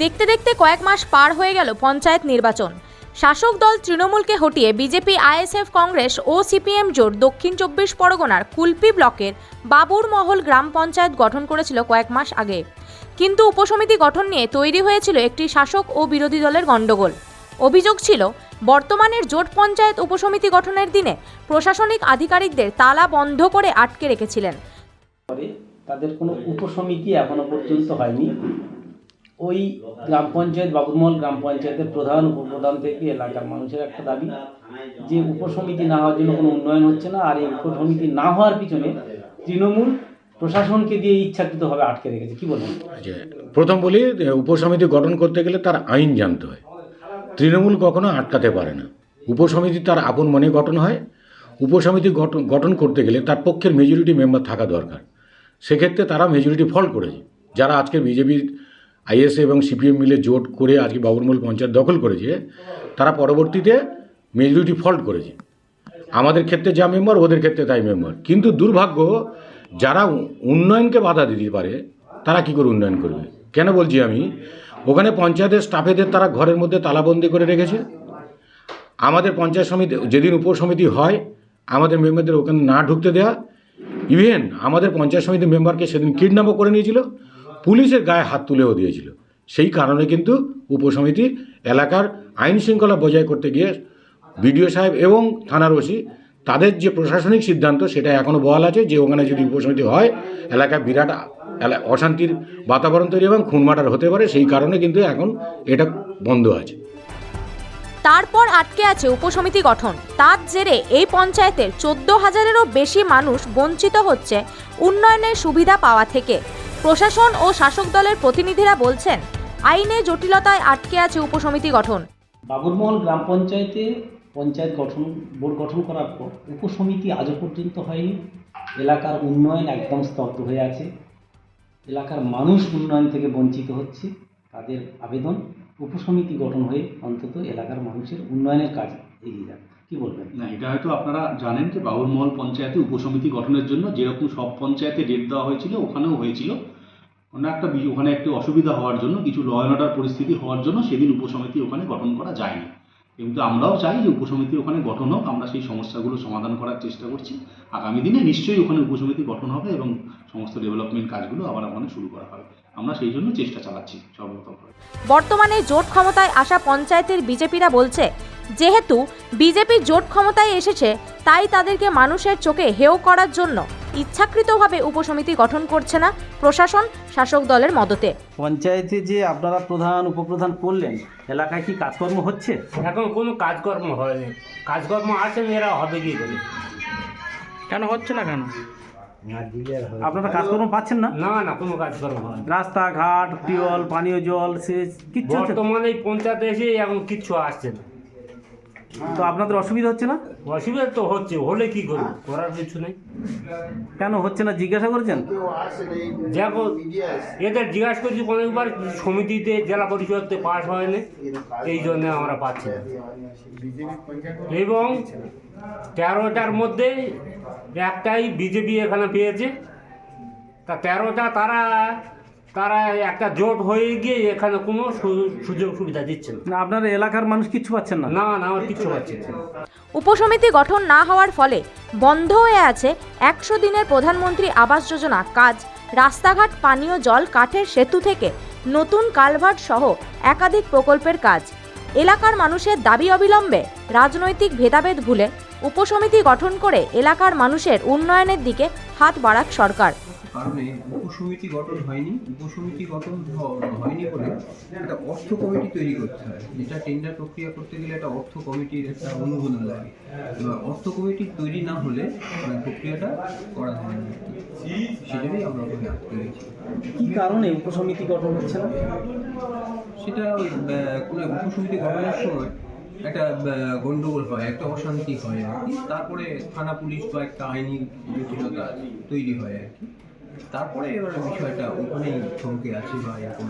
দেখতে দেখতে কয়েক মাস পার হয়ে গেল পঞ্চায়েত নির্বাচন। শাসক দল তৃণমূলকে হটিয়ে বিজেপি, আইএসএফ, কংগ্রেস ও সিপিএম জোট দক্ষিণ 24 পরগনার কুলপি ব্লকের বাবুরমহল গ্রাম পঞ্চায়েত গঠন করেছিল কয়েক মাস আগে। কিন্তু উপসমিতি গঠন নিয়ে তৈরি হয়েছিল একটি শাসক ও বিরোধী দলের গণ্ডগোল। অভিযোগ ছিল, বর্তমানের জোট পঞ্চায়েত উপসমিতি গঠনের দিনে প্রশাসনিক আধিকারিকদের তালা বন্ধ করে আটকে রেখেছিলেন। তাদের কোনো উপসমিতি এখনো পর্যন্ত হয়নি। ওই গ্রাম পঞ্চায়েত, বাবুরমহল গ্রাম পঞ্চায়েতের প্রধান, উপপ্রধান থেকে এলাকার মানুষের একটা দাবি যে উপসমিতি না হওয়ার জন্য কোনো উন্নয়ন হচ্ছে না, আর এই উপসমিতি না হওয়ার পিছনে তৃণমূল প্রশাসনকে দিয়ে ইচ্ছাকৃতভাবে আটকে রেখেছে। কি বলবেন? প্রথম বলি, উপসমিতি গঠন করতে গেলে তার আইন জানতে হয়। তৃণমূল কখনো আটকাতে পারে না। উপসমিতি তার আপন মনে গঠন হয়। উপসমিতি গঠন করতে গেলে তার পক্ষের মেজরিটি মেম্বার থাকা দরকার। সেক্ষেত্রে তারা মেজরিটি ফল্ট করেছে। যারা আজকে বিজেপি, আইএসএফ এবং সিপিএম মিলে জোট করে আজকে বাবুরমহল পঞ্চায়েত দখল করেছে, তারা পরবর্তীতে মেজরিটি ফল্ট করেছে। আমাদের ক্ষেত্রে যা মেম্বার, ওদের ক্ষেত্রে তাই মেম্বার। কিন্তু দুর্ভাগ্য, যারা উন্নয়নকে বাধা দিতে পারে তারা কি করে উন্নয়ন করবে? কেন বলছি আমি, ওখানে পঞ্চায়েতের স্টাফেদের তারা ঘরের মধ্যে তালাবন্দি করে রেখেছে। আমাদের পঞ্চায়েত সমিতি যেদিন উপসমিতি হয়, আমাদের মেম্বারদের ওখানে না ঢুকতে দেওয়া। ইভেন আমাদের পঞ্চায়েত সমিতির মেম্বারকে সেদিন কিডন্যাপও করে নিয়েছিল, পুলিশের গায়ে হাত তুলেও দিয়েছিল। সেই কারণে কিন্তু উপসমিতি এলাকার আইন শৃঙ্খলা বজায় করতে গিয়ে বিডিও সাহেব এবং থানার ওসি তাদের যে প্রশাসনিক সিদ্ধান্ত, সেটা এখনও বহাল আছে যে ওখানে যদি উপসমিতি হয় এলাকায় বিরাট অশান্তির বাতাবরণ তৈরি এবং খুনমার্ডার হতে পারে। সেই কারণে কিন্তু এখন এটা বন্ধ আছে। তারপর আটকে আছে উপসমিতি গঠন। তার জেরে এই পঞ্চায়েতের 14,000-এরও বেশি মানুষ বঞ্চিত হচ্ছে উন্নয়নের সুবিধা পাওয়া থেকে। প্রশাসন ও শাসক দলের প্রতিনিধিরা বলছেন, আইনে জটিলতায় আটকে আছে উপসমিতি গঠন। বাবুরমহল গ্রাম পঞ্চায়েতে পঞ্চায়েত বোর্ড গঠন করার পর উপসমিতি আজও পর্যন্ত হয়নি। এলাকার উন্নয়ন একদম স্তব্ধ হয়ে আছে। এলাকার মানুষ উন্নয়ন থেকে বঞ্চিত হচ্ছে। তাদের আবেদন, উপসমিতি গঠন হয়ে অন্তত এলাকার মানুষের উন্নয়নের কাজ এগিয়ে যাবে। কি বলবেন? না, এটা হয়তো আপনারা জানেন যে বাবুরমহল পঞ্চায়েতে উপসমিতি গঠনের জন্য যেরকম সব পঞ্চায়েতে ডেট দেওয়া হয়েছিল, ওখানেও হয়েছিল। ওখানে একটু অসুবিধা হওয়ার জন্য, কিছু ল অ্যান্ড অর্ডার পরিস্থিতি হওয়ার জন্য সেদিন উপসমিতি ওখানে গঠন করা যায়নি। কিন্তু আমরাও চাই যে উপসমিতি ওখানে গঠন হোক। আমরা সেই সমস্যাগুলো সমাধান করার চেষ্টা করছি। আগামী দিনে নিশ্চয়ই ওখানে উপসমিতি গঠন হবে এবং সমস্ত ডেভেলপমেন্ট কাজগুলো আবার ওখানে শুরু করা হবে। আমরা সেই জন্য চেষ্টা চালাচ্ছি সর্বতভাবে। বর্তমানে জোট ক্ষমতায় আসা পঞ্চায়েতের বিজেপিরা বলছে, যেহেতু বিজেপি জোট ক্ষমতায় এসেছে, তাই তাদেরকে মানুষের চোখে হেয় করার জন্য ইচ্ছাকৃতভাবে উপসমিতি গঠন করছে না প্রশাসন, শাসক দলের মদতে। পঞ্চায়েতে যে আপনারা প্রধান, উপপ্রধান করলেন, এলাকায় কি কাজকর্ম হচ্ছে? এখন কোনো কাজকর্ম হয়নি। কাজকর্ম আছে, এরা হবে কি করে? কেন হচ্ছে না? কেন আপনারা কাজকর্ম পাচ্ছেন না? না না, কোনো কাজকর্ম হয় না। রাস্তাঘাট, টিউবওয়েল, পানীয় জল, সেচ কিচ্ছু হচ্ছে না? বর্তমানে এই পঞ্চায়েতে এসে এখন কিচ্ছু আসছে না। তো আপনাদের অসুবিধা হচ্ছে না? অসুবিধা তো হচ্ছে, হলে কি করবো? করার কিছু নেই। কেন হচ্ছে না জিজ্ঞাসা করেছেন? দেখো, এদের জিজ্ঞাসা করছি অনেকবার, সমিতিতে, জেলা পরিষদে পাস হয়নি, এই জন্য আমরা পাচ্ছি না। এবং 13টার মধ্যে একটাই বিজেপি এখানে পেয়েছে। তা 13টা তারা একটা জোট হয়ে গিয়ে এখানে কোনো সুযোগ সুবিধা দিচ্ছে না। আপনার এলাকার মানুষ কিচ্ছু পাচ্ছেন না? না না, আমার কিচ্ছু পাচ্ছে না। উপসমিতি গঠন না হওয়ার ফলে বন্ধ হয়ে আছে 100 দিনের প্রধানমন্ত্রী আবাস যোজনা কাজ, রাস্তাঘাট, পানীয় জল, কাঠের সেতু থেকে নতুন কালভার্ট সহ একাধিক প্রকল্পের কাজ। এলাকার মানুষের দাবি, অবিলম্বে রাজনৈতিক ভেদাভেদ ভুলে উপসমিতি গঠন করে এলাকার মানুষের উন্নয়নের দিকে হাত বাড়াক সরকার। কারণে উপসমিতি গঠন হয়নি। উপসমিতি গঠন হয়নি বলে একটা অর্থ কমিটি তৈরি করতে হয়, যেটা টেন্ডার প্রক্রিয়া করতে গেলে একটা অর্থ কমিটির একটা অনুমোদন লাগে। এবার অর্থ কমিটি তৈরি না হলে প্রক্রিয়াটা করা যায় না। সেটাই আমরা ওখানে আটকে গেছি। কি কারণে উপসমিতি গঠন হচ্ছে না? সেটা ওই কোনো উপসমিতি গঠনের সময় একটা গন্ডগোল হয়, একটা অশান্তি হয় আর কি। তারপরে থানা পুলিশ বা একটা আইনি জটিলতা তৈরি হয় আর কি। তারপরে এবার বিষয়টা ওখানেই থমকে আছে বা এরকম।